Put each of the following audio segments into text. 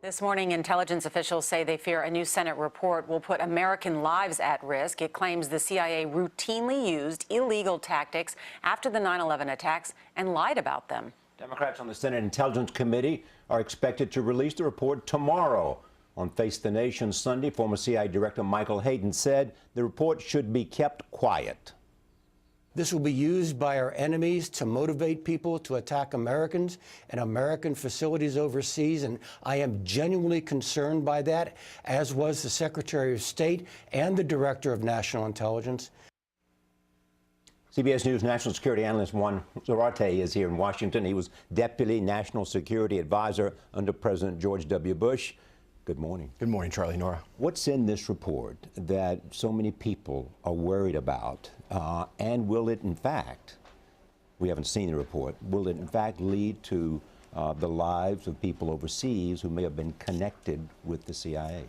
This morning, intelligence officials say they fear a new Senate report will put American lives at risk. It claims the CIA routinely used illegal tactics after the 9/11 attacks and lied about them. Democrats on the Senate Intelligence Committee are expected to release the report tomorrow. On Face the Nation Sunday, former CIA Director Michael Hayden said the report should be kept quiet. This will be used by our enemies to motivate people to attack Americans and American facilities overseas, and I am genuinely concerned by that, as was the Secretary of State and the Director of National Intelligence. CBS News national security analyst Juan Zarate is here in Washington. He was Deputy National Security Advisor under President George W. Bush. Good morning. Good morning, Charlie, Nora. What's in this report that so many people are worried about? And will it, in fact, we haven't seen the report, will it, in fact, lead to the lives of people overseas who may have been connected with the CIA?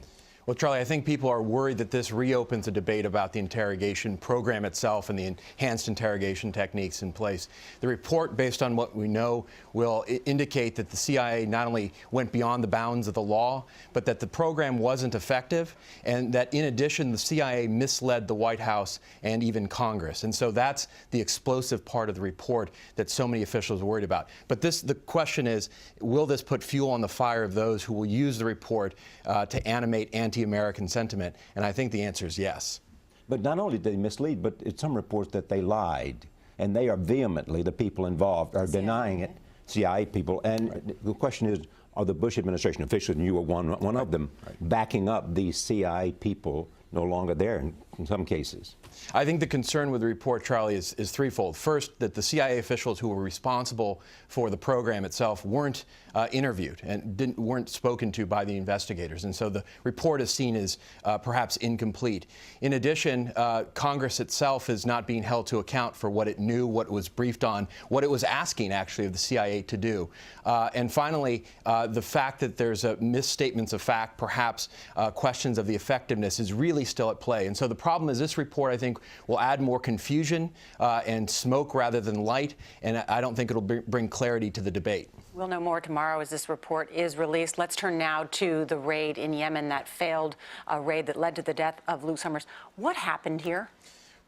Well, Charlie, I think people are worried that this reopens a debate about the interrogation program itself and the enhanced interrogation techniques in place. The report, based on what we know, will indicate that the CIA not only went beyond the bounds of the law, but that the program wasn't effective, and that, in addition, the CIA misled the White House and even Congress. And so that's the explosive part of the report that so many officials are worried about. But the question is, will this put fuel on the fire of those who will use the report to animate anti-American sentiment? And I think the answer is yes. But not only did they mislead, but it's some reports that they lied, and they are vehemently, the people involved are denying it, CIA people. And the question is, are the Bush administration officials, and you were one of them, backing up these CIA people no longer there in some cases? I think the concern with the report, Charlie, is threefold. First, that the CIA officials who were responsible for the program itself weren't interviewed and weren't spoken to by the investigators. And so the report is seen as perhaps incomplete. In addition, Congress itself is not being held to account for what it knew, what it was briefed on, what it was asking, actually, of the CIA to do. And finally, the fact that there's misstatements of fact, perhaps questions of the effectiveness, is really still at play. And so the problem is this report, I think, will add more confusion and smoke rather than light, and I don't think it'll bring clarity to the debate. We'll know more tomorrow as this report is released. Let's turn now to the raid in Yemen, that failed raid that led to the death of Luke Summers. What happened here?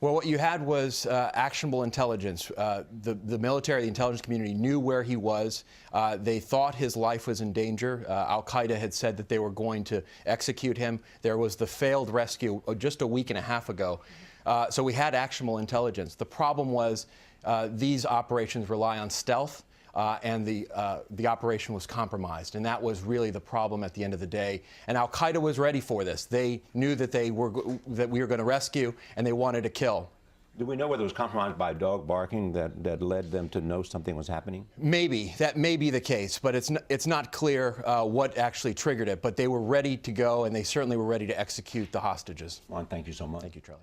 Well, what you had was actionable intelligence. The military, the intelligence community knew where he was. They thought his life was in danger. Al-Qaeda had said that they were going to execute him. There was the failed rescue just a week and a half ago. So we had actionable intelligence. The problem was these operations rely on stealth. And the operation was compromised, and that was really the problem at the end of the day. And Al-Qaeda was ready for this. They knew that we were going to rescue, and they wanted to kill. Do we know whether it was compromised by dog barking that led them to know something was happening? Maybe. That may be the case, but it's not clear what actually triggered it. But they were ready to go, and they certainly were ready to execute the hostages. Juan, thank you so much. Thank you, Charlie.